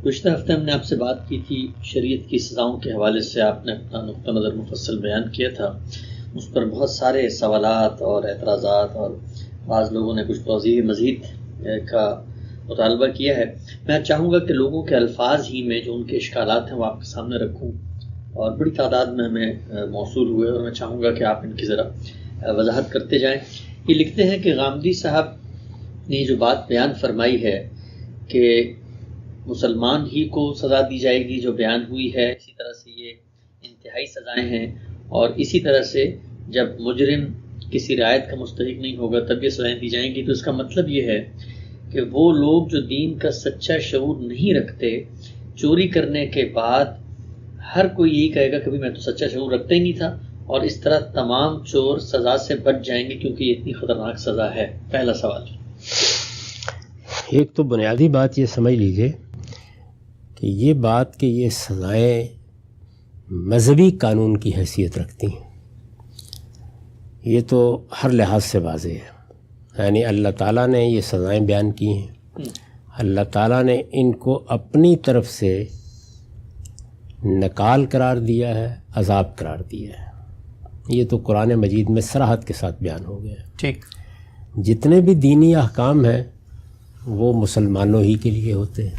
گزشتہ ہفتے ہم نے آپ سے بات کی تھی شریعت کی سزاؤں کے حوالے سے، آپ نے اپنا نقطہ نظر مفصل بیان کیا تھا، اس پر بہت سارے سوالات اور اعتراضات اور بعض لوگوں نے کچھ توضیح مزید کا مطالبہ کیا ہے۔ میں چاہوں گا کہ لوگوں کے الفاظ ہی میں جو ان کے اشکالات ہیں وہ آپ کے سامنے رکھوں، اور بڑی تعداد میں ہمیں موصول ہوئے، اور میں چاہوں گا کہ آپ ان کی ذرا وضاحت کرتے جائیں۔ یہ لکھتے ہیں کہ غامدی صاحب نے جو بات بیان فرمائی ہے کہ مسلمان ہی کو سزا دی جائے گی جو بیان ہوئی ہے، اسی طرح سے یہ انتہائی سزائیں ہیں، اور اسی طرح سے جب مجرم کسی رعایت کا مستحق نہیں ہوگا تب یہ سزائیں دی جائیں گی، تو اس کا مطلب یہ ہے کہ وہ لوگ جو دین کا سچا شعور نہیں رکھتے، چوری کرنے کے بعد ہر کوئی یہی کہے گا کہ میں تو سچا شعور رکھتا ہی نہیں تھا، اور اس طرح تمام چور سزا سے بچ جائیں گے کیونکہ یہ اتنی خطرناک سزا ہے۔ پہلا سوال، ایک تو بنیادی بات یہ سمجھ لیجئے کہ یہ بات کہ یہ سزائیں مذہبی قانون کی حیثیت رکھتی ہیں، یہ تو ہر لحاظ سے واضح ہے۔ یعنی اللہ تعالیٰ نے یہ سزائیں بیان کی ہیں، اللہ تعالیٰ نے ان کو اپنی طرف سے نکال قرار دیا ہے، عذاب قرار دیا ہے۔ یہ تو قرآن مجید میں صراحت کے ساتھ بیان ہو گیا ہے۔ ٹھیک، جتنے بھی دینی احکام ہیں وہ مسلمانوں ہی کے لیے ہوتے ہیں۔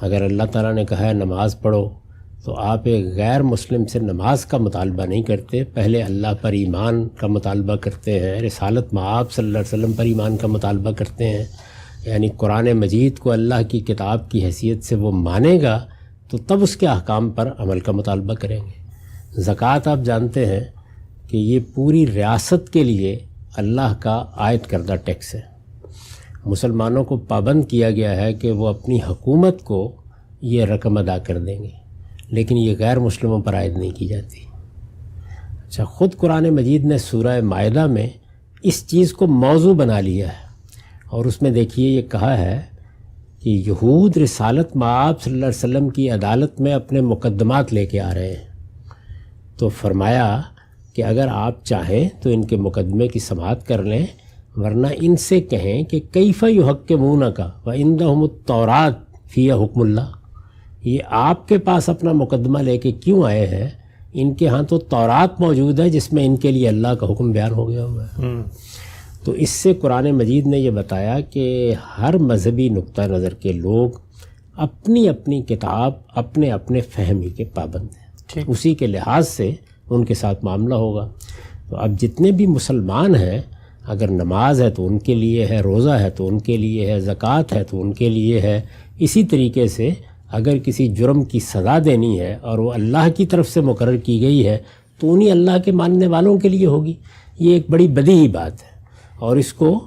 اگر اللہ تعالیٰ نے کہا ہے نماز پڑھو، تو آپ ایک غیر مسلم سے نماز کا مطالبہ نہیں کرتے، پہلے اللہ پر ایمان کا مطالبہ کرتے ہیں، رسالت مآب صلی اللہ علیہ وسلم پر ایمان کا مطالبہ کرتے ہیں۔ یعنی قرآن مجید کو اللہ کی کتاب کی حیثیت سے وہ مانے گا تو تب اس کے احکام پر عمل کا مطالبہ کریں گے۔ زکوٰۃ آپ جانتے ہیں کہ یہ پوری ریاست کے لیے اللہ کا عائد کردہ ٹیکس ہے۔ مسلمانوں کو پابند کیا گیا ہے کہ وہ اپنی حکومت کو یہ رقم ادا کر دیں گے، لیکن یہ غیر مسلموں پر عائد نہیں کی جاتی۔ اچھا، خود قرآن مجید نے سورہ مائدہ میں اس چیز کو موضوع بنا لیا ہے، اور اس میں دیکھیے یہ کہا ہے کہ یہود رسالت مآب صلی اللہ علیہ وسلم کی عدالت میں اپنے مقدمات لے کے آ رہے ہیں، تو فرمایا کہ اگر آپ چاہیں تو ان کے مقدمے کی سماعت کر لیں، ورنہ ان سے کہیں کہ کیف یحکمونک وعندہم التوراۃ فیہا حکم اللہ، یہ آپ کے پاس اپنا مقدمہ لے کے کیوں آئے ہیں؟ ان کے ہاں تو تورات موجود ہے جس میں ان کے لیے اللہ کا حکم بیان ہو گیا ہوا ہے۔ تو اس سے قرآن مجید نے یہ بتایا کہ ہر مذہبی نقطہ نظر کے لوگ اپنی اپنی کتاب اپنے اپنے فہمی کے پابند ہیں، اسی کے لحاظ سے ان کے ساتھ معاملہ ہوگا۔ تو اب جتنے بھی مسلمان ہیں، اگر نماز ہے تو ان کے لیے ہے، روزہ ہے تو ان کے لیے ہے، زکوٰۃ ہے تو ان کے لیے ہے، اسی طریقے سے اگر کسی جرم کی سزا دینی ہے اور وہ اللہ کی طرف سے مقرر کی گئی ہے تو انہی اللہ کے ماننے والوں کے لیے ہوگی۔ یہ ایک بڑی بدیہی بات ہے، اور اس کو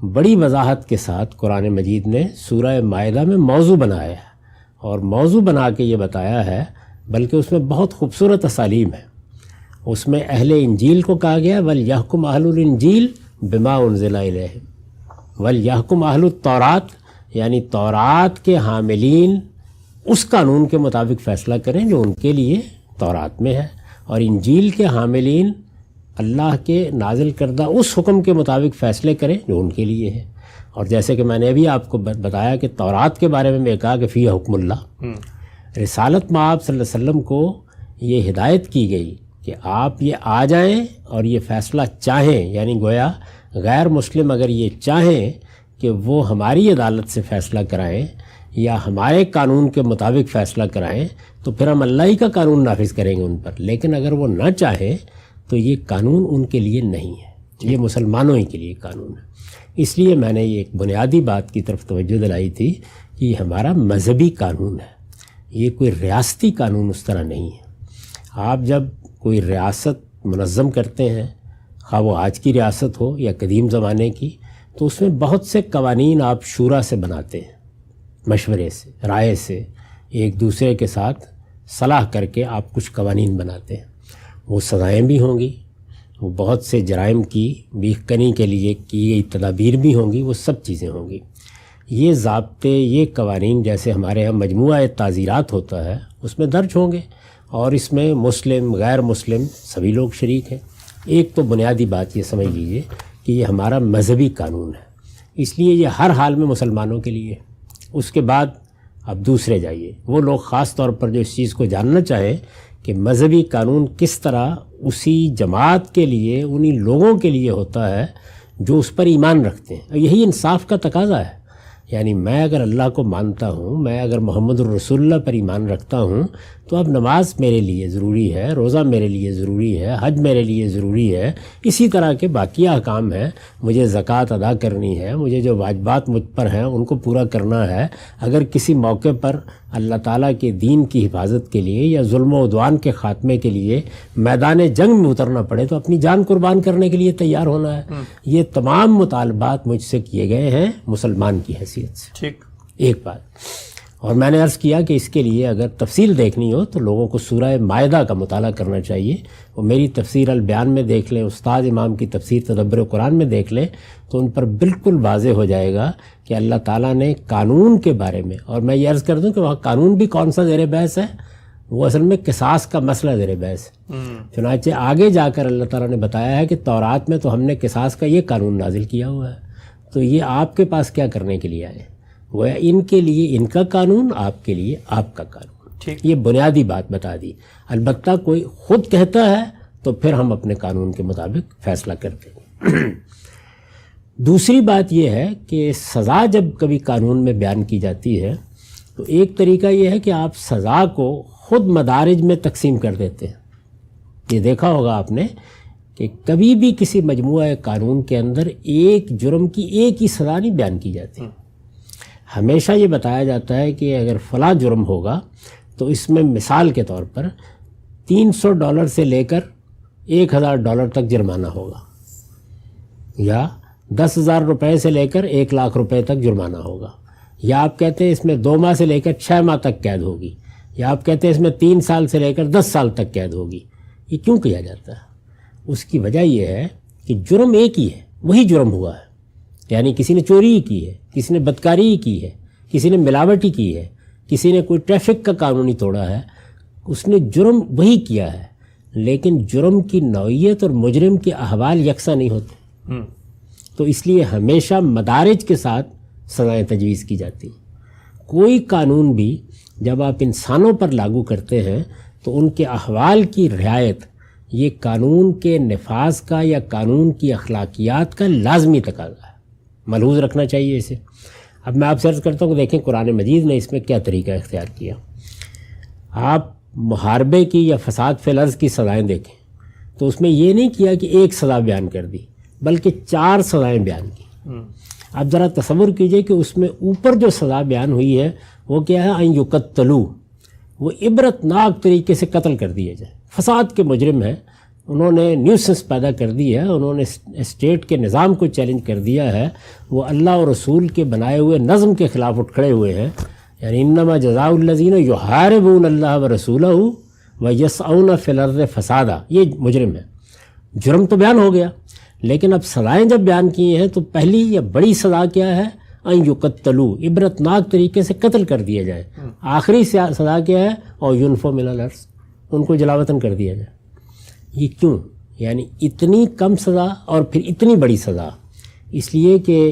بڑی وضاحت کے ساتھ قرآن مجید نے سورہ مائدہ میں موضوع بنایا ہے، اور موضوع بنا کے یہ بتایا ہے، بلکہ اس میں بہت خوبصورت اسالیب ہے۔ اس میں اہل انجیل کو کہا گیا وَلْيَحْكُمْ أَهْلُ الْإِنجِيلِ بِمَا أُنزِلَ إِلَيْهِمْ وَلْيَحْكُمْ أَهْلُ التَّوْرَاةِ، یعنی تورات کے حاملین اس قانون کے مطابق فیصلہ کریں جو ان کے لیے تورات میں ہے، اور انجیل کے حاملین اللہ کے نازل کردہ اس حکم کے مطابق فیصلے کریں جو ان کے لیے ہے۔ اور جیسے کہ میں نے ابھی آپ کو بتایا کہ تورات کے بارے میں کہا کہ فیہا حکم اللہ، رسالت مآب صلی اللہ علیہ وسلم کو یہ ہدایت کی گئی کہ آپ یہ آ جائیں اور یہ فیصلہ چاہیں، یعنی گویا غیر مسلم اگر یہ چاہیں کہ وہ ہماری عدالت سے فیصلہ کرائیں یا ہمارے قانون کے مطابق فیصلہ کرائیں تو پھر ہم اللہ ہی کا قانون نافذ کریں گے ان پر، لیکن اگر وہ نہ چاہیں تو یہ قانون ان کے لیے نہیں ہے، یہ مسلمانوں ہی کے لیے قانون ہے۔ اس لیے میں نے یہ ایک بنیادی بات کی طرف توجہ دلائی تھی کہ یہ ہمارا مذہبی قانون ہے، یہ کوئی ریاستی قانون اس طرح نہیں ہے۔ آپ جب کوئی ریاست منظم کرتے ہیں، خواہ وہ آج کی ریاست ہو یا قدیم زمانے کی، تو اس میں بہت سے قوانین آپ شورا سے بناتے ہیں، مشورے سے، رائے سے، ایک دوسرے کے ساتھ صلاح کر کے آپ کچھ قوانین بناتے ہیں۔ وہ سزائیں بھی ہوں گی، وہ بہت سے جرائم کی بیخ کنی کے لیے کی گئی تدابیر بھی ہوں گی، وہ سب چیزیں ہوں گی۔ یہ ضابطے، یہ قوانین جیسے ہمارے ہاں مجموعہ تعزیرات ہوتا ہے اس میں درج ہوں گے، اور اس میں مسلم غیر مسلم سبھی لوگ شریک ہیں۔ ایک تو بنیادی بات یہ سمجھ لیجئے کہ یہ ہمارا مذہبی قانون ہے، اس لیے یہ ہر حال میں مسلمانوں کے لیے۔ اس کے بعد اب دوسرے جائیے. وہ لوگ خاص طور پر جو اس چیز کو جاننا چاہیں کہ مذہبی قانون کس طرح اسی جماعت کے لیے، انہی لوگوں کے لیے ہوتا ہے جو اس پر ایمان رکھتے ہیں. یہی انصاف کا تقاضا ہے. یعنی میں اگر اللہ کو مانتا ہوں، میں اگر محمد الرسول اللہ پر ایمان رکھتا ہوں، تو اب نماز میرے لیے ضروری ہے، روزہ میرے لیے ضروری ہے، حج میرے لیے ضروری ہے. اسی طرح کے باقی احکام ہیں. مجھے زکوٰۃ ادا کرنی ہے، مجھے جو واجبات مجھ پر ہیں ان کو پورا کرنا ہے. اگر کسی موقع پر اللہ تعالیٰ کے دین کی حفاظت کے لیے یا ظلم و عدوان کے خاتمے کے لیے میدان جنگ میں اترنا پڑے تو اپنی جان قربان کرنے کے لیے تیار ہونا ہے. یہ تمام مطالبات مجھ سے کیے گئے ہیں مسلمان کی حیثیت سے. ٹھیک. ایک بات اور میں نے عرض کیا کہ اس کے لیے اگر تفصیل دیکھنی ہو تو لوگوں کو سورہ مائدہ کا مطالعہ کرنا چاہیے. وہ میری تفسیر البیان میں دیکھ لیں، استاد امام کی تفسیر تدبر قرآن میں دیکھ لیں تو ان پر بالکل واضح ہو جائے گا کہ اللہ تعالیٰ نے قانون کے بارے میں، اور میں یہ عرض کر دوں کہ وہاں قانون بھی کون سا زیر بحث ہے، وہ اصل میں قصاص کا مسئلہ زیر بحث ہے. چنانچہ آگے جا کر اللہ تعالیٰ نے بتایا ہے کہ تورات میں تو ہم نے قصاص کا یہ قانون نازل کیا ہوا ہے. تو یہ آپ کے پاس کیا کرنے کے لیے آئے؟ وہ ان کے لیے ان کا قانون، آپ کے لیے آپ کا قانون. یہ بنیادی بات بتا دی. البتہ کوئی خود کہتا ہے تو پھر ہم اپنے قانون کے مطابق فیصلہ کرتے ہیں. دوسری بات یہ ہے کہ سزا جب کبھی قانون میں بیان کی جاتی ہے تو ایک طریقہ یہ ہے کہ آپ سزا کو خود مدارج میں تقسیم کر دیتے ہیں. یہ دیکھا ہوگا آپ نے کہ کبھی بھی کسی مجموعہ قانون کے اندر ایک جرم کی ایک ہی سزا نہیں بیان کی جاتی. ہمیشہ یہ بتایا جاتا ہے کہ اگر فلاں جرم ہوگا تو اس میں مثال کے طور پر $300 سے لے کر $1000 تک جرمانہ ہوگا، یا $10,000 سے لے کر $1,00,000 تک جرمانہ ہوگا، یا آپ کہتے ہیں اس میں 2 ماہ سے لے کر 6 ماہ تک قید ہوگی، یا آپ کہتے ہیں اس میں 3 سال سے لے کر 10 سال تک قید ہوگی. یہ کیوں کیا جاتا ہے؟ اس کی وجہ یہ ہے کہ جرم ایک ہی ہے، وہی جرم ہوا ہے. یعنی کسی نے چوری کی ہے، کسی نے بدکاری کی ہے، کسی نے ملاوٹی کی ہے، کسی نے کوئی ٹریفک کا قانون ہی توڑا ہے، اس نے جرم وہی کیا ہے. لیکن جرم کی نوعیت اور مجرم کے احوال یکساں نہیں ہوتے. تو اس لیے ہمیشہ مدارج کے ساتھ سزائیں تجویز کی جاتی ہیں. کوئی قانون بھی جب آپ انسانوں پر لاگو کرتے ہیں تو ان کے احوال کی رعایت یہ قانون کے نفاذ کا یا قانون کی اخلاقیات کا لازمی تقاضا ہے. ملحوظ رکھنا چاہیے اسے. اب میں آپ سے عرض کرتا ہوں کہ دیکھیں قرآن مجید نے اس میں کیا طریقہ اختیار کیا. آپ محاربے کی یا فساد فی الارض کی سزائیں دیکھیں تو اس میں یہ نہیں کیا کہ ایک سزا بیان کر دی، بلکہ 4 سزائیں بیان کی. آپ ذرا تصور کیجئے کہ اس میں اوپر جو سزا بیان ہوئی ہے وہ کیا ہے؟ ان یقتلوا، وہ عبرتناک طریقے سے قتل کر دیے جائے. فساد کے مجرم ہیں، انہوں نے نیوسنس پیدا کر دی ہے، انہوں نے اسٹیٹ کے نظام کو چیلنج کر دیا ہے، وہ اللہ اور رسول کے بنائے ہوئے نظم کے خلاف اٹھ کھڑے ہوئے ہیں. یعنی انما جزاء الذین یحاربون اللہ ورسولہ ویسعون فی الارض فسادا، یہ مجرم ہے. جرم تو بیان ہو گیا، لیکن اب سزائیں جب بیان کی ہیں تو پہلی یا بڑی سزا کیا ہے؟ ان یقتلوا، عبرتناک طریقے سے قتل کر دیا جائے. آخری سزا کیا ہے؟ اور ینفوا من الارض، ان کو جلاوطن کر دیا جائے. یہ کیوں؟ یعنی اتنی کم سزا اور پھر اتنی بڑی سزا، اس لیے کہ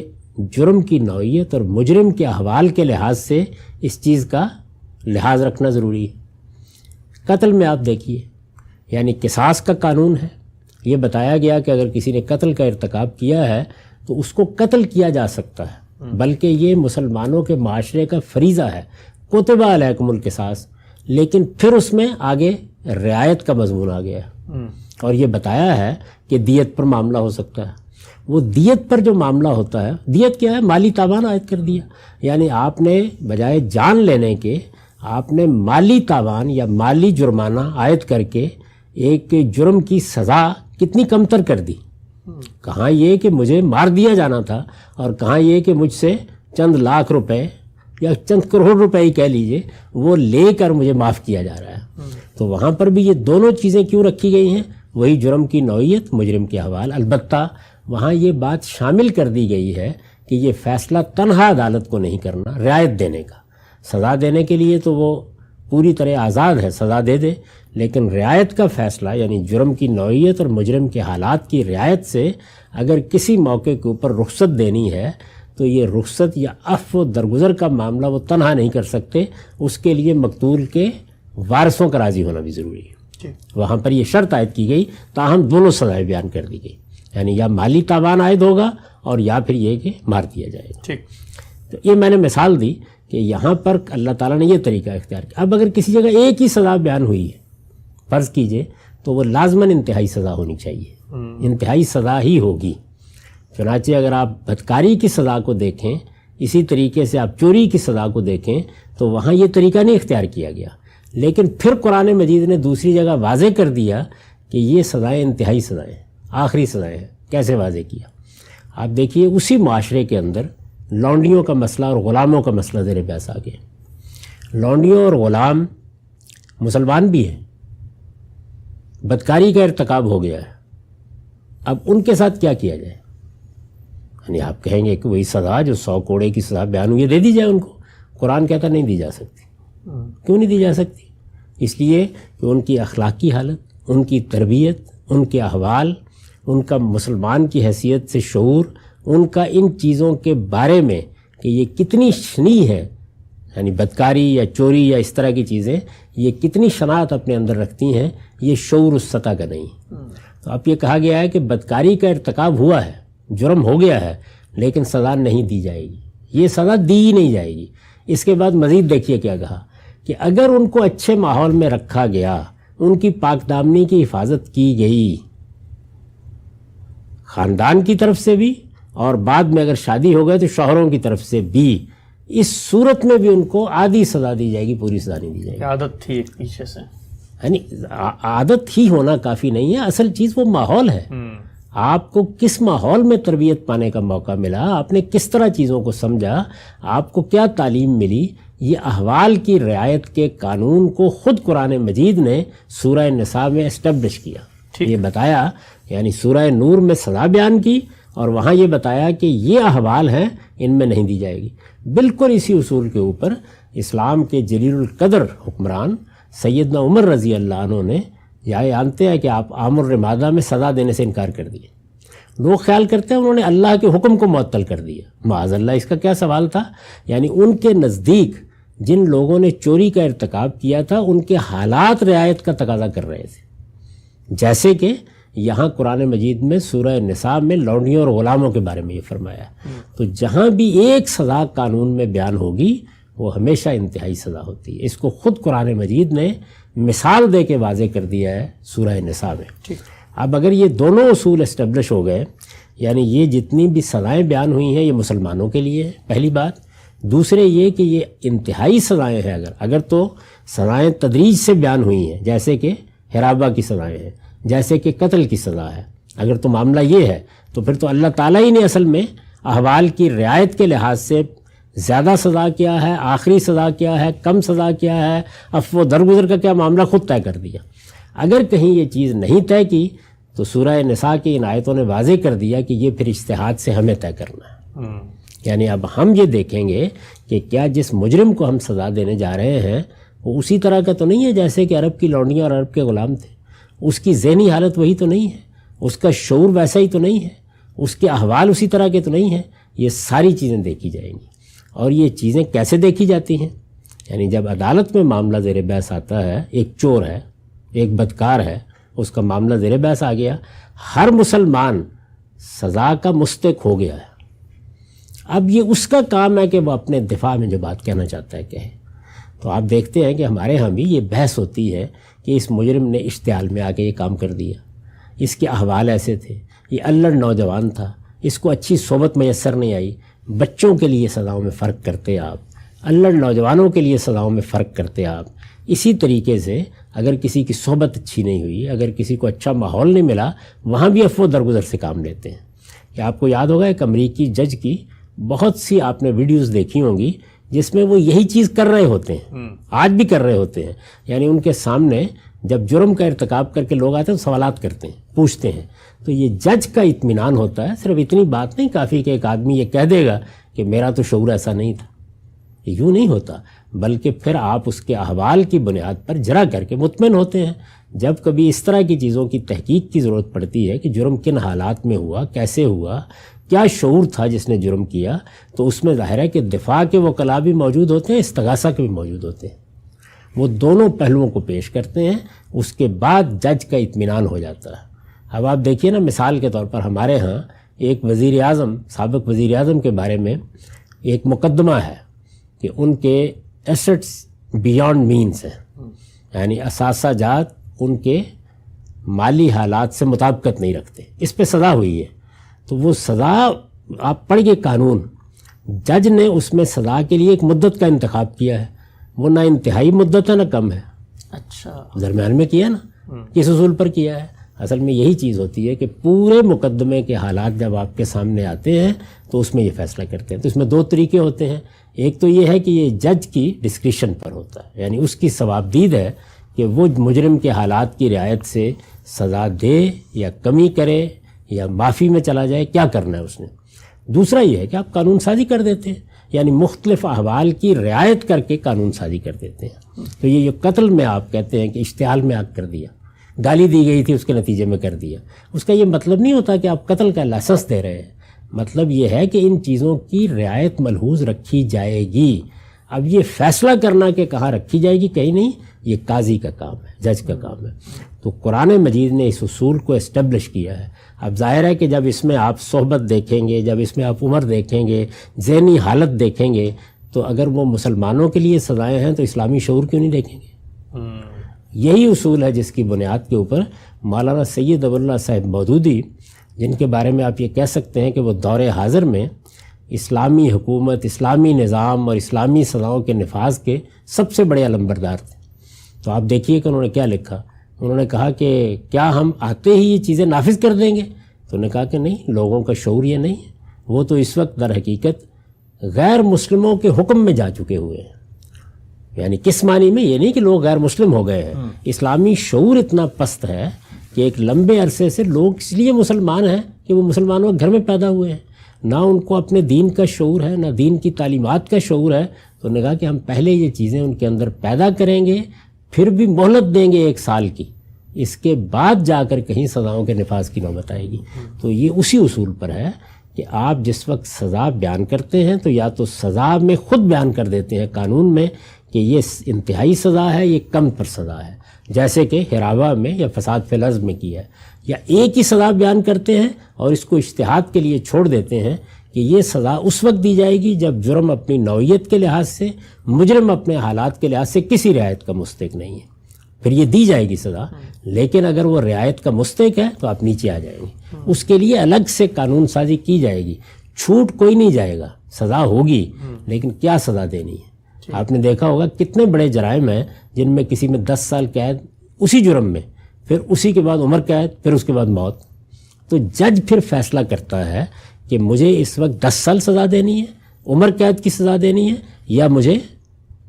جرم کی نوعیت اور مجرم کے احوال کے لحاظ سے اس چیز کا لحاظ رکھنا ضروری ہے. قتل میں آپ دیکھیے، یعنی قصاص کا قانون ہے. یہ بتایا گیا کہ اگر کسی نے قتل کا ارتکاب کیا ہے تو اس کو قتل کیا جا سکتا ہے، بلکہ یہ مسلمانوں کے معاشرے کا فریضہ ہے. کتب علیکم القصاص، لیکن پھر اس میں آگے رعایت کا مضمون آ گیا اور یہ بتایا ہے کہ دیت پر معاملہ ہو سکتا ہے. وہ دیت پر جو معاملہ ہوتا ہے، دیت کیا ہے؟ مالی تاوان عائد کر دیا. یعنی آپ نے بجائے جان لینے کے آپ نے مالی تاوان یا مالی جرمانہ عائد کر کے ایک جرم کی سزا کتنی کم تر کر دی. کہاں یہ کہ مجھے مار دیا جانا تھا، اور کہاں یہ کہ مجھ سے چند لاکھ روپے یا چند کروڑ روپے ہی کہہ لیجئے وہ لے کر مجھے معاف کیا جا رہا ہے. تو وہاں پر بھی یہ دونوں چیزیں کیوں رکھی گئی ہیں؟ وہی جرم کی نوعیت، مجرم کے حوال. البتہ وہاں یہ بات شامل کر دی گئی ہے کہ یہ فیصلہ تنہا عدالت کو نہیں کرنا، رعایت دینے کا. سزا دینے کے لیے تو وہ پوری طرح آزاد ہے، سزا دے دے، لیکن رعایت کا فیصلہ یعنی جرم کی نوعیت اور مجرم کے حالات کی رعایت سے اگر کسی موقع کے اوپر رخصت دینی ہے تو یہ رخصت یا عفو و درگزر کا معاملہ وہ تنہا نہیں کر سکتے، اس کے لیے مقتول کے وارثوں کا راضی ہونا بھی ضروری ہے۔ وہاں پر یہ شرط عائد کی گئی، تاہم دونوں سزائیں بیان کر دی گئی، یعنی یا مالی تاوان عائد ہوگا اور یا پھر یہ کہ مار دیا جائے گا۔ تو یہ میں نے مثال دی کہ یہاں پر اللہ تعالیٰ نے یہ طریقہ اختیار کیا۔ اب اگر کسی جگہ ایک ہی سزا بیان ہوئی ہے فرض کیجئے، تو وہ لازماً انتہائی سزا ہونی چاہیے، انتہائی سزا ہی ہوگی۔ چنانچہ اگر آپ بدکاری کی سزا کو دیکھیں، اسی طریقے سے آپ چوری کی سزا کو دیکھیں، تو وہاں یہ طریقہ نہیں اختیار کیا گیا، لیکن پھر قرآن مجید نے دوسری جگہ واضح کر دیا کہ یہ سزائیں انتہائی سزائیں، آخری سزائیں ہیں۔ کیسے واضح کیا؟ آپ دیکھیے اسی معاشرے کے اندر لونڈیوں کا مسئلہ اور غلاموں کا مسئلہ زیر بحث آ گیا۔ لونڈیوں اور غلام مسلمان بھی ہیں، بدکاری کا ارتکاب ہو گیا ہے، اب ان کے ساتھ کیا کیا جائے؟ یعنی آپ کہیں گے کہ وہی سزا جو 100 کوڑے کی سزا بیان ہوئی ہے دے دی جائے ان کو۔ قرآن کہتا نہیں دی جا سکتی۔ کیوں نہیں دی جا سکتی؟ اس لیے کہ ان کی اخلاقی حالت، ان کی تربیت، ان کے احوال، ان کا مسلمان کی حیثیت سے شعور، ان کا ان چیزوں کے بارے میں کہ یہ کتنی شنیع ہے، یعنی بدکاری یا چوری یا اس طرح کی چیزیں یہ کتنی شناعت اپنے اندر رکھتی ہیں، یہ شعور اس سطح کا نہیں۔ تو اب یہ کہا گیا ہے کہ بدکاری کا ارتکاب ہوا ہے، جرم ہو گیا ہے، لیکن سزا نہیں دی جائے گی، یہ سزا دی ہی نہیں جائے گی۔ اس کے بعد مزید دیکھیے کیا کہا کہ اگر ان کو اچھے ماحول میں رکھا گیا، ان کی پاک دامنی کی حفاظت کی گئی، خاندان کی طرف سے بھی اور بعد میں اگر شادی ہو گئے تو شوہروں کی طرف سے بھی، اس صورت میں بھی ان کو آدھی سزا دی جائے گی، پوری سزا نہیں دی جائے گی۔ عادت تھی ایک پیچھے سے، یعنی عادت ہی ہونا کافی نہیں ہے، اصل چیز وہ ماحول ہے۔ آپ کو کس ماحول میں تربیت پانے کا موقع ملا، آپ نے کس طرح چیزوں کو سمجھا، آپ کو کیا تعلیم ملی، یہ احوال کی رعایت کے قانون کو خود قرآن مجید نے سورہ نساء میں اسٹیبلش کیا۔ یہ بتایا، یعنی سورہ نور میں سزا بیان کی اور وہاں یہ بتایا کہ یہ احوال ہیں، ان میں نہیں دی جائے گی۔ بالکل اسی اصول کے اوپر اسلام کے جلیل القدر حکمران سیدنا عمر رضی اللہ عنہ نے یہ جانتے ہیں کہ آپ عام الرمادہ میں سزا دینے سے انکار کر دیا۔ لوگ خیال کرتے ہیں انہوں نے اللہ کے حکم کو معطل کر دیا، معاذ اللہ، اس کا کیا سوال تھا؟ یعنی ان کے نزدیک جن لوگوں نے چوری کا ارتکاب کیا تھا ان کے حالات رعایت کا تقاضا کر رہے تھے، جیسے کہ یہاں قرآن مجید میں سورہ نساء میں لونڈیوں اور غلاموں کے بارے میں یہ فرمایا۔ تو جہاں بھی ایک سزا قانون میں بیان ہوگی وہ ہمیشہ انتہائی سزا ہوتی ہے۔ اس کو خود قرآن مجید نے مثال دے کے واضح کر دیا ہے سورہ نساء میں۔ اب اگر یہ دونوں اصول اسٹیبلش ہو گئے، یعنی یہ جتنی بھی سزائیں بیان ہوئی ہیں یہ مسلمانوں کے لیے ہے، پہلی بات۔ دوسرے یہ کہ یہ انتہائی سزائیں ہیں، اگر تو سزائیں تدریج سے بیان ہوئی ہیں، جیسے کہ حرابہ کی سزائیں ہیں، جیسے کہ قتل کی سزا ہے، اگر تو معاملہ یہ ہے تو پھر تو اللہ تعالیٰ ہی نے اصل میں احوال کی رعایت کے لحاظ سے زیادہ سزا کیا ہے، آخری سزا کیا ہے، کم سزا کیا ہے، عفو و درگزر کا کیا معاملہ خود طے کر دیا۔ اگر کہیں یہ چیز نہیں طے کی تو سورہ نساء کی ان آیتوں نے واضح کر دیا کہ یہ پھر اجتہاد سے ہمیں طے کرنا ہے۔ یعنی اب ہم یہ دیکھیں گے کہ کیا جس مجرم کو ہم سزا دینے جا رہے ہیں وہ اسی طرح کا تو نہیں ہے جیسے کہ عرب کی لونڈیاں اور عرب کے غلام تھے، اس کی ذہنی حالت وہی تو نہیں ہے، اس کا شعور ویسا ہی تو نہیں ہے، اس کے احوال اسی طرح کے تو نہیں ہیں۔ یہ ساری چیزیں دیکھی جائیں گی۔ اور یہ چیزیں کیسے دیکھی جاتی ہیں؟ یعنی جب عدالت میں معاملہ زیر بحث آتا ہے، ایک چور ہے، ایک بدکار ہے، اس کا معاملہ زیر بحث آ گیا، ہر مسلمان سزا کا مستحق ہو گیا ہے۔ اب یہ اس کا کام ہے کہ وہ اپنے دفاع میں جو بات کہنا چاہتا ہے کہے۔ تو آپ دیکھتے ہیں کہ ہمارے ہاں بھی یہ بحث ہوتی ہے کہ اس مجرم نے اشتعال میں آ کے یہ کام کر دیا، اس کے احوال ایسے تھے، یہ الڑ نوجوان تھا، اس کو اچھی صحبت میسر نہیں آئی۔ بچوں کے لیے سزاؤں میں فرق کرتے آپ، الڑ نوجوانوں کے لیے سزاؤں میں فرق کرتے آپ۔ اسی طریقے سے اگر کسی کی صحبت اچھی نہیں ہوئی، اگر کسی کو اچھا ماحول نہیں ملا، وہاں بھی عفو درگزر سے کام لیتے ہیں۔ کہ آپ کو یاد ہوگا ایک امریکی جج کی بہت سی آپ نے ویڈیوز دیکھی ہوں گی جس میں وہ یہی چیز کر رہے ہوتے ہیں، آج بھی کر رہے ہوتے ہیں۔ یعنی ان کے سامنے جب جرم کا ارتکاب کر کے لوگ آتے ہیں تو سوالات کرتے ہیں، پوچھتے ہیں، تو یہ جج کا اطمینان ہوتا ہے۔ صرف اتنی بات نہیں کافی کہ ایک آدمی یہ کہہ دے گا کہ میرا تو شعور ایسا نہیں تھا، یوں نہیں ہوتا، بلکہ پھر آپ اس کے احوال کی بنیاد پر جرا کر کے مطمئن ہوتے ہیں۔ جب کبھی اس طرح کی چیزوں کی تحقیق کی ضرورت پڑتی ہے کہ جرم کن حالات میں ہوا، کیسے ہوا، کیا شعور تھا جس نے جرم کیا، تو اس میں ظاہر ہے کہ دفاع کے وکلاء بھی موجود ہوتے ہیں، استغاثہ کے بھی موجود ہوتے ہیں، وہ دونوں پہلوؤں کو پیش کرتے ہیں، اس کے بعد جج کا اطمینان ہو جاتا ہے۔ اب آپ دیکھیے نا، مثال کے طور پر ہمارے ہاں ایک وزیر اعظم، سابق وزیر اعظم کے بارے میں ایک مقدمہ ہے کہ ان کے ایسٹس بیانڈ مینس ہیں، یعنی اثاثہ جات ان کے مالی حالات سے مطابقت نہیں رکھتے، اس پہ سزا ہوئی ہے۔ تو وہ سزا آپ پڑھ گئے قانون، جج نے اس میں سزا کے لیے ایک مدت کا انتخاب کیا ہے، وہ نہ انتہائی مدت ہے نہ کم ہے، اچھا درمیان میں کیا نا، کس اصول پر کیا ہے؟ اصل میں یہی چیز ہوتی ہے کہ پورے مقدمے کے حالات جب آپ کے سامنے آتے ہیں تو اس میں یہ فیصلہ کرتے ہیں۔ تو اس میں دو طریقے ہوتے ہیں، ایک تو یہ ہے کہ یہ جج کی ڈسکریشن پر ہوتا ہے، یعنی اس کی ثوابدید ہے کہ وہ مجرم کے حالات کی رعایت سے سزا دے یا کمی کرے یا معافی میں چلا جائے، کیا کرنا ہے اس نے۔ دوسرا یہ ہے کہ آپ قانون سازی کر دیتے ہیں، یعنی مختلف احوال کی رعایت کر کے قانون سازی کر دیتے ہیں۔ تو یہ جو قتل میں آپ کہتے ہیں کہ اشتعال میں آگ کر دیا، گالی دی گئی تھی اس کے نتیجے میں کر دیا، اس کا یہ مطلب نہیں ہوتا کہ آپ قتل کا لائسنس دے رہے ہیں، مطلب یہ ہے کہ ان چیزوں کی رعایت ملحوظ رکھی جائے گی۔ اب یہ فیصلہ کرنا کہ کہاں رکھی جائے گی کہیں نہیں، یہ قاضی کا کام ہے، جج کا کام ہے۔ تو قرآن مجید نے اس اصول کو اسٹیبلش کیا ہے۔ اب ظاہر ہے کہ جب اس میں آپ صحبت دیکھیں گے، جب اس میں آپ عمر دیکھیں گے، ذہنی حالت دیکھیں گے، تو اگر وہ مسلمانوں کے لیے سزائیں ہیں تو اسلامی شعور کیوں نہیں دیکھیں گے؟ یہی اصول ہے جس کی بنیاد کے اوپر مولانا سید ابواللہ صاحب مودودی، جن کے بارے میں آپ یہ کہہ سکتے ہیں کہ وہ دور حاضر میں اسلامی حکومت، اسلامی نظام اور اسلامی سزاؤں کے نفاذ کے سب سے بڑے علمبردار تھے۔ تو آپ دیکھیے کہ انہوں نے کیا لکھا، انہوں نے کہا کہ کیا ہم آتے ہی یہ چیزیں نافذ کر دیں گے؟ تو انہوں نے کہا کہ نہیں، لوگوں کا شعور یہ نہیں ہے، وہ تو اس وقت در حقیقت غیر مسلموں کے حکم میں جا چکے ہوئے ہیں۔ یعنی کس معنی میں؟ یہ نہیں کہ لوگ غیر مسلم ہو گئے ہیں، اسلامی شعور اتنا پست ہے کہ ایک لمبے عرصے سے لوگ اس لیے مسلمان ہیں کہ وہ مسلمانوں کے گھر میں پیدا ہوئے ہیں، نہ ان کو اپنے دین کا شعور ہے، نہ دین کی تعلیمات کا شعور ہے۔ تو انہوں نے کہا کہ ہم پہلے یہ چیزیں ان کے اندر پیدا کریں گے، پھر بھی مہلت دیں گے 1 سال کی، اس کے بعد جا کر کہیں سزاؤں کے نفاذ کی نوبت آئے گی۔ تو یہ اسی اصول پر ہے کہ آپ جس وقت سزا بیان کرتے ہیں تو یا تو سزا میں خود بیان کر دیتے ہیں قانون میں کہ یہ انتہائی سزا ہے، یہ کم پر سزا ہے، جیسے کہ ہراوا میں یا فساد فی الارض میں کیا ہے، یا ایک ہی سزا بیان کرتے ہیں اور اس کو اجتہاد کے لیے چھوڑ دیتے ہیں کہ یہ سزا اس وقت دی جائے گی جب جرم اپنی نوعیت کے لحاظ سے، مجرم اپنے حالات کے لحاظ سے کسی رعایت کا مستحق نہیں ہے، پھر یہ دی جائے گی سزا۔ لیکن اگر وہ رعایت کا مستحق ہے تو آپ نیچے آ جائیں گے، اس کے لیے الگ سے قانون سازی کی جائے گی، چھوٹ کوئی نہیں جائے گا، سزا ہوگی، لیکن کیا سزا دینی ہے؟ آپ نے دیکھا ہوگا کتنے بڑے جرائم ہیں جن میں کسی میں 10 سال قید اسی جرم میں، پھر اسی کے بعد عمر قید، پھر اس کے بعد موت۔ تو جج پھر فیصلہ کرتا ہے کہ مجھے اس وقت 10 سال سزا دینی ہے، عمر قید کی سزا دینی ہے، یا مجھے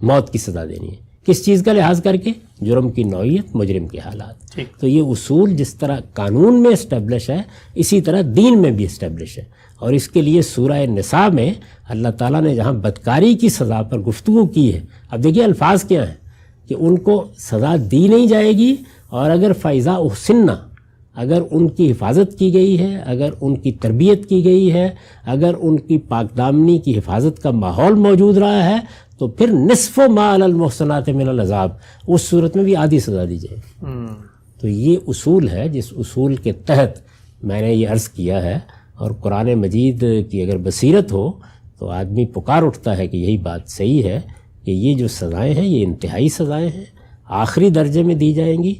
موت کی سزا دینی ہے، کس چیز کا لحاظ کر کے؟ جرم کی نوعیت، مجرم کے حالات۔ تو یہ اصول جس طرح قانون میں اسٹیبلش ہے، اسی طرح دین میں بھی اسٹیبلش ہے۔ اور اس کے لیے سورہ نساء میں اللہ تعالیٰ نے جہاں بدکاری کی سزا پر گفتگو کی ہے، اب دیکھیے الفاظ کیا ہیں کہ ان کو سزا دی نہیں جائے گی، اور اگر فَإِذَا أُحْسِنَّ، اگر ان کی حفاظت کی گئی ہے، اگر ان کی تربیت کی گئی ہے، اگر ان کی پاک دامنی کی حفاظت کا ماحول موجود رہا ہے، تو پھر نصف ما علی المحصنات من العذاب، اس صورت میں بھی آدھی سزا دی جائے گی۔ تو یہ اصول ہے جس اصول کے تحت میں نے یہ عرض کیا ہے، اور قرآن مجید کی اگر بصیرت ہو تو آدمی پکار اٹھتا ہے کہ یہی بات صحیح ہے کہ یہ جو سزائیں ہیں یہ انتہائی سزائیں ہیں، آخری درجے میں دی جائیں گی،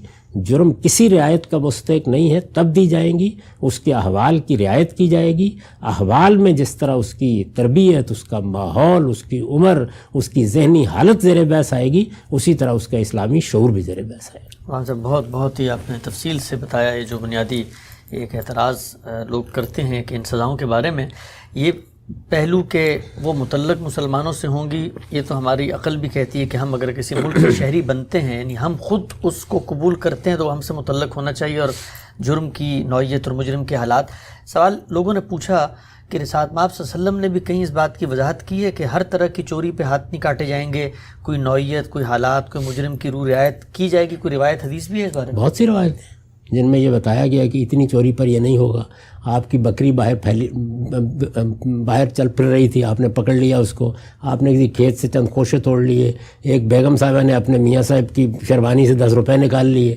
جرم کسی رعایت کا مستحق نہیں ہے تب دی جائیں گی، اس کے احوال کی رعایت کی جائے گی، احوال میں جس طرح اس کی تربیت، اس کا ماحول، اس کی عمر، اس کی ذہنی حالت زیر بحث آئے گی، اسی طرح اس کا اسلامی شعور بھی زیر بحث آئے گا۔ وہاں سے بہت ہی آپ نے تفصیل سے بتایا ہے۔ جو بنیادی ایک اعتراض لوگ کرتے ہیں کہ ان سزاؤں کے بارے میں یہ پہلو کہ وہ متعلق مسلمانوں سے ہوں گی، یہ تو ہماری عقل بھی کہتی ہے کہ ہم اگر کسی ملک کے شہری بنتے ہیں، یعنی ہم خود اس کو قبول کرتے ہیں، تو ہم سے متعلق ہونا چاہیے، اور جرم کی نوعیت اور مجرم کے حالات۔ سوال لوگوں نے پوچھا کہ رسالت مآب صلی اللہ علیہ وسلم نے بھی کہیں اس بات کی وضاحت کی ہے کہ ہر طرح کی چوری پہ ہاتھ نہیں کاٹے جائیں گے، کوئی نوعیت، کوئی حالات، کوئی مجرم کی رعایت کی جائے گی؟ کوئی روایت حدیث بھی ہے اس بارے میں؟ بہت سی روایتیں، جن میں یہ بتایا گیا کہ اتنی چوری پر یہ نہیں ہوگا. آپ کی بکری باہر چل پھر رہی تھی, آپ نے پکڑ لیا اس کو, آپ نے کسی کھیت سے چند خوشے توڑ لیے, ایک بیگم صاحبہ نے اپنے میاں صاحب کی شیروانی سے 10 روپے نکال لیے.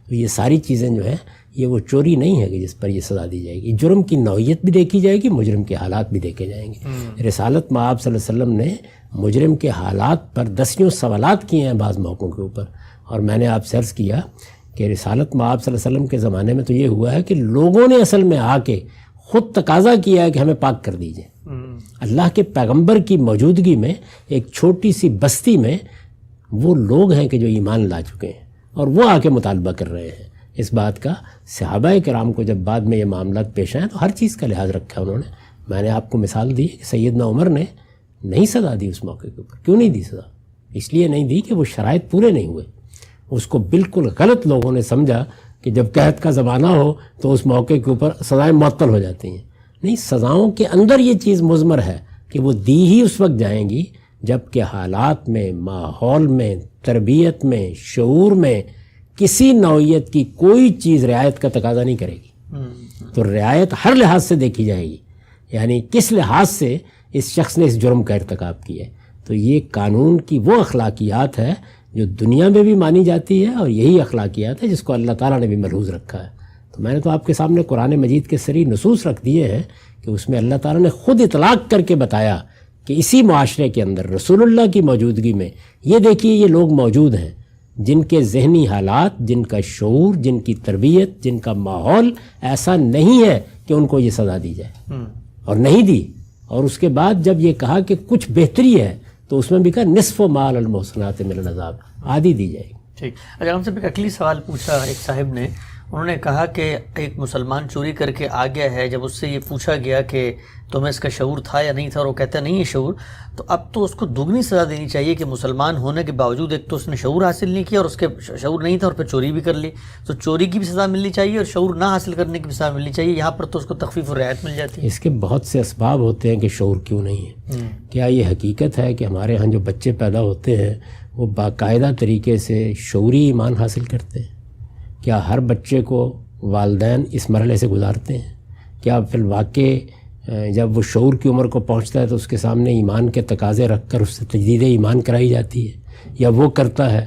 تو یہ ساری چیزیں جو ہیں یہ وہ چوری نہیں ہے کہ جس پر یہ سزا دی جائے گی. جرم کی نوعیت بھی دیکھی جائے گی, مجرم کے حالات بھی دیکھے جائیں گے. رسالت میں آپ صلی اللہ علیہ وسلم نے مجرم کے حالات پر دسیوں سوالات کیے ہیں بعض موقعوں کے اوپر. اور میں نے آپ سے عرض کیا کہ رسالت میں آپ صلی اللہ علیہ وسلم کے زمانے میں تو یہ ہوا ہے کہ لوگوں نے اصل میں آ کے خود تقاضا کیا ہے کہ ہمیں پاک کر دیجئے. اللہ کے پیغمبر کی موجودگی میں ایک چھوٹی سی بستی میں وہ لوگ ہیں کہ جو ایمان لا چکے ہیں اور وہ آ کے مطالبہ کر رہے ہیں. اس بات کا صحابہ کرام کو جب بعد میں یہ معاملات پیش آئے تو ہر چیز کا لحاظ رکھا انہوں نے. میں نے آپ کو مثال دی کہ سیدنا عمر نے نہیں سزا دی اس موقع کے اوپر. کیوں نہیں دی سزا؟ اس لیے نہیں دی کہ وہ شرائط پورے نہیں ہوئے. اس کو بالکل غلط لوگوں نے سمجھا کہ جب قحط کا زمانہ ہو تو اس موقع کے اوپر سزائیں معطل ہو جاتی ہیں. نہیں, سزاؤں کے اندر یہ چیز مضمر ہے کہ وہ دی ہی اس وقت جائیں گی جب کہ حالات میں, ماحول میں, تربیت میں, شعور میں کسی نوعیت کی کوئی چیز رعایت کا تقاضا نہیں کرے گی. تو رعایت ہر لحاظ سے دیکھی جائے گی, یعنی کس لحاظ سے اس شخص نے اس جرم کا ارتکاب کیا ہے. تو یہ قانون کی وہ اخلاقیات ہے جو دنیا میں بھی مانی جاتی ہے, اور یہی اخلاقیات ہے جس کو اللہ تعالیٰ نے بھی ملحوظ رکھا ہے. تو میں نے تو آپ کے سامنے قرآن مجید کے صریح نصوص رکھ دیے ہیں کہ اس میں اللہ تعالیٰ نے خود اطلاق کر کے بتایا کہ اسی معاشرے کے اندر رسول اللہ کی موجودگی میں یہ دیکھیے یہ لوگ موجود ہیں جن کے ذہنی حالات, جن کا شعور, جن کی تربیت, جن کا ماحول ایسا نہیں ہے کہ ان کو یہ سزا دی جائے, اور نہیں دی. اور اس کے بعد جب یہ کہا کہ کچھ بہتری ہے تو اس میں بھی کہا نصف و مال المحسنات من العذاب, آدھی دی جائے گی. ٹھیک. اگر ہم سے ایک عقلی سوال پوچھا ایک صاحب نے, انہوں نے کہا کہ ایک مسلمان چوری کر کے آ گیا ہے, جب اس سے یہ پوچھا گیا کہ تمہیں اس کا شعور تھا یا نہیں تھا, اور وہ کہتا نہیں ہے شعور, تو اب تو اس کو دگنی سزا دینی چاہیے کہ مسلمان ہونے کے باوجود ایک تو اس نے شعور حاصل نہیں کیا اور اس کے شعور نہیں تھا اور پھر چوری بھی کر لی, تو چوری کی بھی سزا ملنی چاہیے اور شعور نہ حاصل کرنے کی بھی سزا ملنی چاہیے. یہاں پر تو اس کو تخفیف و رعایت مل جاتی ہے. اس کے بہت سے اسباب ہوتے ہیں کہ شعور کیوں نہیں ہے. کیا یہ حقیقت ہے کہ ہمارے ہاں جو بچے پیدا ہوتے ہیں وہ باقاعدہ طریقے سے شعوری ایمان حاصل کرتے ہیں؟ کیا ہر بچے کو والدین اس مرحلے سے گزارتے ہیں؟ کیا فی الواقع جب وہ شعور کی عمر کو پہنچتا ہے تو اس کے سامنے ایمان کے تقاضے رکھ کر اس سے تجدید ایمان کرائی جاتی ہے, یا وہ کرتا ہے؟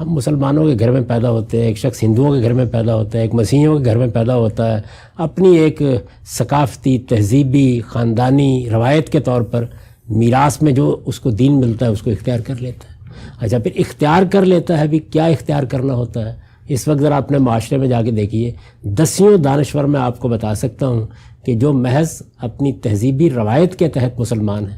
ہم مسلمانوں کے گھر میں پیدا ہوتے ہیں, ایک شخص ہندوؤں کے گھر میں پیدا ہوتا ہے, ایک مسیحیوں کے گھر میں پیدا ہوتا ہے, اپنی ایک ثقافتی, تہذیبی, خاندانی روایت کے طور پر میراث میں جو اس کو دین ملتا ہے اس کو اختیار کر لیتا ہے. اچھا, پھر اختیار کر لیتا ہے بھی کیا اختیار کرنا ہوتا ہے؟ اس وقت ذرا اپنے معاشرے میں جا کے دیکھیے, دسیوں دانشور میں آپ کو بتا سکتا ہوں کہ جو محض اپنی تہذیبی روایت کے تحت مسلمان ہیں,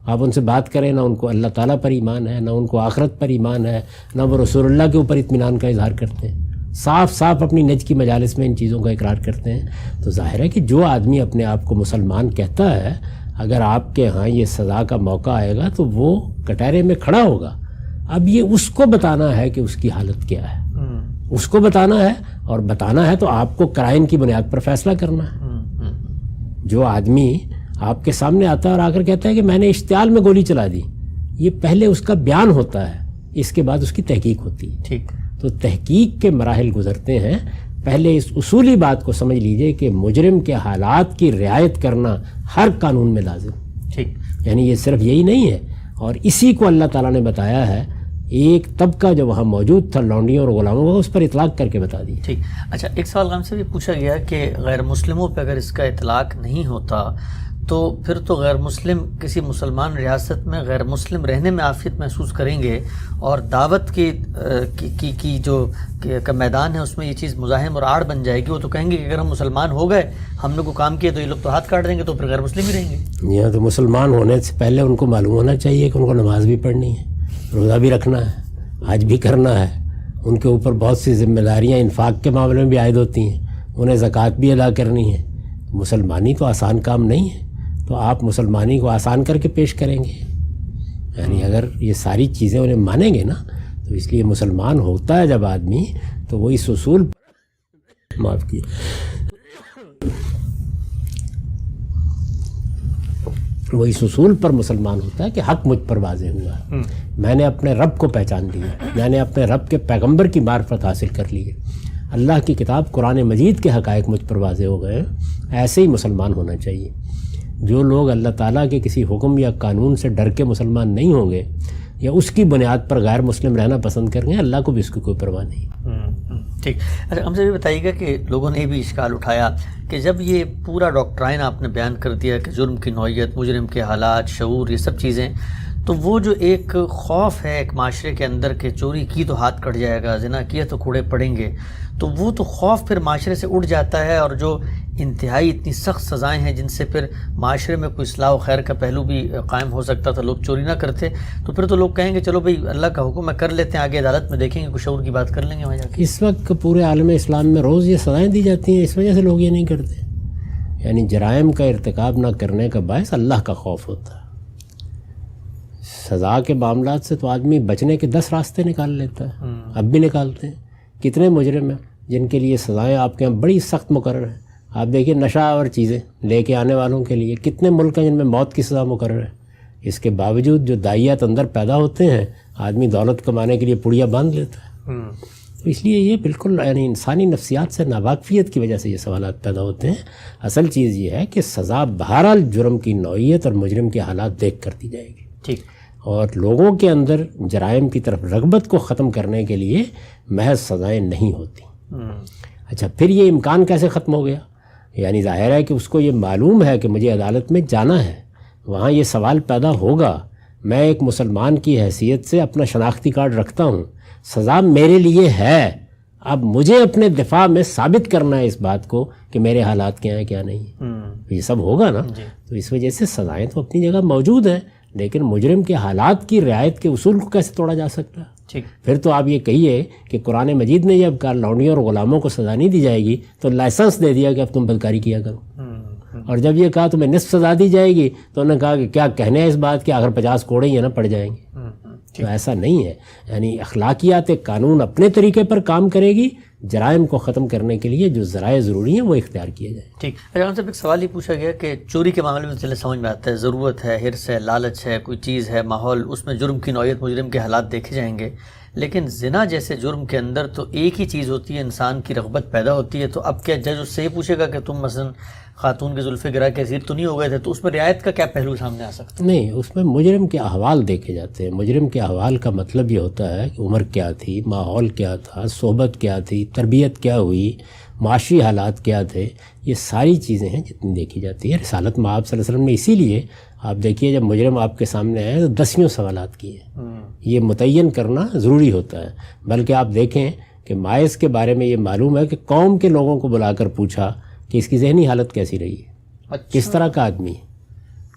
آپ ان سے بات کریں نہ ان کو اللہ تعالیٰ پر ایمان ہے, نہ ان کو آخرت پر ایمان ہے, نہ وہ رسول اللہ کے اوپر اطمینان کا اظہار کرتے ہیں, صاف صاف اپنی نج کی مجالس میں ان چیزوں کا اقرار کرتے ہیں. تو ظاہر ہے کہ جو آدمی اپنے آپ کو مسلمان کہتا ہے, اگر آپ کے ہاں یہ سزا کا موقع آئے گا تو وہ کٹہرے میں کھڑا ہوگا. اب یہ اس کو بتانا ہے کہ اس کی حالت کیا ہے, اس کو بتانا ہے, اور بتانا ہے تو آپ کو قرائن کی بنیاد پر فیصلہ کرنا ہے. جو آدمی آپ کے سامنے آتا ہے اور آ کر کہتا ہے کہ میں نے اشتعال میں گولی چلا دی, یہ پہلے اس کا بیان ہوتا ہے, اس کے بعد اس کی تحقیق ہوتی ہے. ٹھیک. تو تحقیق کے مراحل گزرتے ہیں. پہلے اس اصولی بات کو سمجھ لیجئے کہ مجرم کے حالات کی رعایت کرنا ہر قانون میں لازم. ٹھیک. یعنی یہ صرف یہی نہیں ہے, اور اسی کو اللہ تعالیٰ نے بتایا ہے. ایک طبقہ جو وہاں موجود تھا لونڈیوں اور غلاموں کا, اس پر اطلاق کر کے بتا دی. ٹھیک. اچھا, ایک سوال ہم سے بھی پوچھا گیا کہ غیر مسلموں پہ اگر اس کا اطلاق نہیں ہوتا تو پھر تو غیر مسلم کسی مسلمان ریاست میں غیر مسلم رہنے میں عافیت محسوس کریں گے, اور دعوت کی جو کا میدان ہے اس میں یہ چیز مزاحم اور آڑ بن جائے گی. وہ تو کہیں گے کہ اگر ہم مسلمان ہو گئے, ہم نے کوئی کام کیا تو یہ لوگ تو ہاتھ کاٹ دیں گے, تو پھر غیر مسلم ہی رہیں گے. یہاں تو مسلمان ہونے سے پہلے ان کو معلوم ہونا چاہیے کہ ان کو نماز بھی پڑھنی ہے, روزہ بھی رکھنا ہے, حج بھی کرنا ہے. ان کے اوپر بہت سی ذمہ داریاں انفاق کے معاملے میں بھی عائد ہوتی ہیں, انہیں زکوٰۃ بھی ادا کرنی ہے. مسلمانی تو آسان کام نہیں ہے, تو آپ مسلمانی کو آسان کر کے پیش کریں گے. یعنی اگر یہ ساری چیزیں انہیں مانیں گے نا, تو اس لیے مسلمان ہوتا ہے جب آدمی تو وہ اس اصول پر معاف کیے وہ اس اصول پر مسلمان ہوتا ہے کہ حق مجھ پر واضح ہوا ہے, میں نے اپنے رب کو پہچان لیا, میں نے اپنے رب کے پیغمبر کی معرفت حاصل کر لی ہے. اللہ کی کتاب قرآن مجید کے حقائق مجھ پر واضح ہو گئے ہیں، ایسے ہی مسلمان ہونا چاہیے۔ جو لوگ اللہ تعالیٰ کے کسی حکم یا قانون سے ڈر کے مسلمان نہیں ہوں گے یا اس کی بنیاد پر غیر مسلم رہنا پسند کریں گے، اللہ کو بھی اس کی کوئی پرواہ نہیں۔ ٹھیک، اچھا ہم سے بھی بتائیے گا کہ لوگوں نے بھی اشکال اٹھایا کہ جب یہ پورا ڈاکٹرائن آپ نے بیان کر دیا کہ جرم کی نوعیت، مجرم کے حالات، شعور، یہ سب چیزیں، تو وہ جو ایک خوف ہے ایک معاشرے کے اندر کہ چوری کی تو ہاتھ کٹ جائے گا، زنا کیا تو کوڑے پڑیں گے، تو وہ تو خوف پھر معاشرے سے اٹھ جاتا ہے، اور جو انتہائی اتنی سخت سزائیں ہیں جن سے پھر معاشرے میں کوئی اصلاح و خیر کا پہلو بھی قائم ہو سکتا تھا، لوگ چوری نہ کرتے، تو پھر تو لوگ کہیں گے چلو بھئی اللہ کا حکم ہے کر لیتے ہیں، آگے عدالت میں دیکھیں گے، کچھ شعور کی بات کر لیں گے وہاں جا کے۔ اس وقت پورے عالم اسلام میں روز یہ سزائیں دی جاتی ہیں، اس وجہ سے لوگ یہ نہیں کرتے، یعنی جرائم کا ارتکاب نہ کرنے کا باعث اللہ کا خوف ہوتا ہے۔ سزا کے معاملات سے تو آدمی بچنے کے 10 راستے نکال لیتا ہے، اب بھی نکالتے ہیں۔ کتنے مجرم ہیں جن کے لیے سزائیں آپ کے یہاں بڑی سخت مقرر ہیں، آپ دیکھیے نشہ اور چیزیں لے کے آنے والوں کے لیے کتنے ملک ہیں جن میں موت کی سزا مقرر ہے، اس کے باوجود جو داعیات اندر پیدا ہوتے ہیں، آدمی دولت کمانے کے لیے پڑیا باندھ لیتا ہے۔ تو اس لیے یہ بالکل یعنی انسانی نفسیات سے ناواقفیت کی وجہ سے یہ سوالات پیدا ہوتے ہیں۔ اصل چیز یہ ہے کہ سزا بہرحال جرم کی نوعیت اور مجرم کے حالات دیکھ کر دی جائے گی، ٹھیک، اور لوگوں کے اندر جرائم کی طرف رغبت کو ختم کرنے کے لیے محض سزائیں نہیں ہوتی۔ اچھا، پھر یہ امکان کیسے ختم ہو گیا؟ یعنی ظاہر ہے کہ اس کو یہ معلوم ہے کہ مجھے عدالت میں جانا ہے، وہاں یہ سوال پیدا ہوگا، میں ایک مسلمان کی حیثیت سے اپنا شناختی کارڈ رکھتا ہوں، سزا میرے لیے ہے، اب مجھے اپنے دفاع میں ثابت کرنا ہے اس بات کو کہ میرے حالات کیا ہیں کیا نہیں، یہ سب ہوگا نا۔ تو اس وجہ سے سزائیں تو اپنی جگہ موجود ہیں، لیکن مجرم کے حالات کی رعایت کے اصول کو کیسے توڑا جا سکتا ہے؟ پھر تو آپ یہ کہیے کہ قرآن مجید نے جب کہا لونڈیوں اور غلاموں کو سزا نہیں دی جائے گی تو لائسنس دے دیا کہ اب تم بدکاری کیا کرو، اور جب یہ کہا تمہیں نصف سزا دی جائے گی تو انہوں نے کہا کہ کیا کہنے ہے اس بات کہ اگر 50 کوڑے ہی نا پڑ جائیں گے۔ تو ایسا نہیں ہے، یعنی اخلاقیات قانون اپنے طریقے پر کام کرے گی، جرائم کو ختم کرنے کے لیے جو ذرائع ضروری ہیں وہ اختیار کیے جائیں۔ ٹھیک، اچھا صاحب ایک سوال یہ پوچھا گیا کہ چوری کے معاملے میں چلے سمجھ میں آتا ہے، ضرورت ہے، حرص ہے، لالچ ہے، کوئی چیز ہے، ماحول، اس میں جرم کی نوعیت، مجرم کے حالات دیکھے جائیں گے، لیکن زنا جیسے جرم کے اندر تو ایک ہی چیز ہوتی ہے، انسان کی رغبت پیدا ہوتی ہے، تو اب کیا جج اس سے یہ پوچھے گا کہ تم مثلا خاتون کے زلف گرا کے اسیر تو نہیں ہو گئے تھے، تو اس میں رعایت کا کیا پہلو سامنے آ سکتا ہے؟ نہیں، اس میں مجرم کے احوال دیکھے جاتے ہیں۔ مجرم کے احوال کا مطلب یہ ہوتا ہے کہ عمر کیا تھی، ماحول کیا تھا، صحبت کیا تھی، تربیت کیا ہوئی، معاشی حالات کیا تھے، یہ ساری چیزیں ہیں جتنی دیکھی جاتی ہے۔ رسالت مآب صلی اللہ علیہ وسلم نے اسی لیے آپ دیکھیے جب مجرم آپ کے سامنے آئے تو 10 سوالات کیے، یہ متعین کرنا ضروری ہوتا ہے۔ بلکہ آپ دیکھیں کہ ماعز کے بارے میں یہ معلوم ہے کہ قوم کے لوگوں کو بلا کر پوچھا کہ اس کی ذہنی حالت کیسی رہی ہے، کس طرح کا آدمی ہے،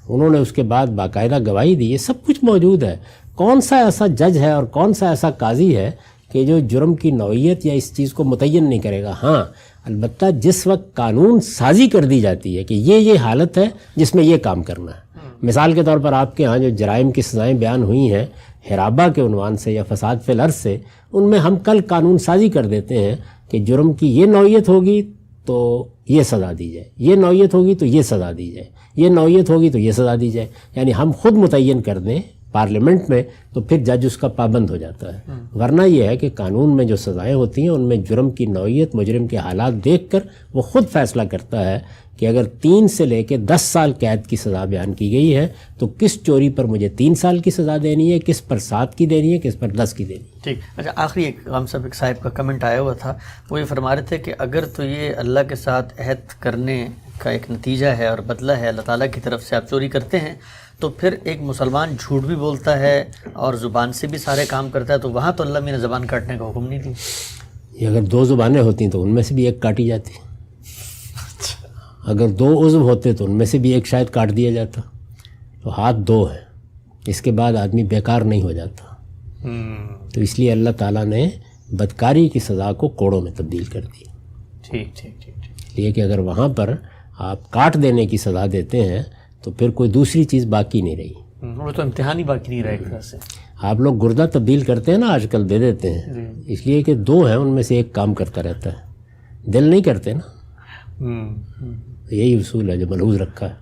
انہوں نے اس کے بعد باقاعدہ گواہی دی، یہ سب کچھ موجود ہے۔ کون سا ایسا جج ہے اور کون سا ایسا قاضی ہے کہ جو جرم کی نوعیت یا اس چیز کو متعین نہیں کرے گا؟ ہاں البتہ جس وقت قانون سازی کر دی جاتی ہے کہ یہ حالت ہے جس میں یہ کام کرنا ہے، مثال کے طور پر آپ کے ہاں جو جرائم کی سزائیں بیان ہوئی ہیں حرابہ کے عنوان سے یا فساد فی الارض سے، ان میں ہم کل قانون سازی کر دیتے ہیں کہ جرم کی یہ نوعیت ہوگی تو یہ سزا دی جائے، یہ نوعیت ہوگی تو یہ سزا دی جائے، یہ نوعیت ہوگی تو یہ سزا دی جائے، یعنی ہم خود متعین کر دیں پارلیمنٹ میں تو پھر جج اس کا پابند ہو جاتا ہے۔ ورنہ یہ ہے کہ قانون میں جو سزائیں ہوتی ہیں ان میں جرم کی نوعیت، مجرم کے حالات دیکھ کر وہ خود فیصلہ کرتا ہے کہ اگر 3 سے لے کے 10 سال قید کی سزا بیان کی گئی ہے تو کس چوری پر مجھے 3 سال کی سزا دینی ہے، کس پر 7 کی دینی ہے، کس پر 10 کی دینی ہے۔ ٹھیک، اچھا آخری ایک ہم سب ایک صاحب کا کمنٹ آیا ہوا تھا، وہ یہ فرما رہے تھے کہ اگر تو یہ اللہ کے ساتھ عہد کرنے کا ایک نتیجہ ہے اور بدلہ ہے، اللہ تعالیٰ کی طرف سے آپ چوری کرتے ہیں، تو پھر ایک مسلمان جھوٹ بھی بولتا ہے اور زبان سے بھی سارے کام کرتا ہے، تو وہاں تو اللہ نے زبان کاٹنے کا حکم نہیں دی۔ یہ اگر 2 زبانیں ہوتی تو ان میں سے بھی ایک کاٹی جاتی، اگر 2 عضو ہوتے تو ان میں سے بھی ایک شاید کاٹ دیا جاتا، تو ہاتھ 2 ہیں، اس کے بعد آدمی بیکار نہیں ہو جاتا۔ تو اس لیے اللہ تعالیٰ نے بدکاری کی سزا کو کوڑوں میں تبدیل کر دی۔ ٹھیک، اس لیے کہ اگر وہاں پر آپ کاٹ دینے کی سزا دیتے ہیں تو پھر کوئی دوسری چیز باقی نہیں رہی، وہ تو امتحان ہی باقی نہیں رہا ایک طرح سے۔ آپ لوگ گردہ تبدیل کرتے ہیں نا آج کل، دے دیتے ہیں، اس لیے کہ 2 ہیں ان میں سے ایک کام کرتا رہتا ہے، دل نہیں کرتے نا، یہی اصول ہے جو ملحوظ رکھا ہے۔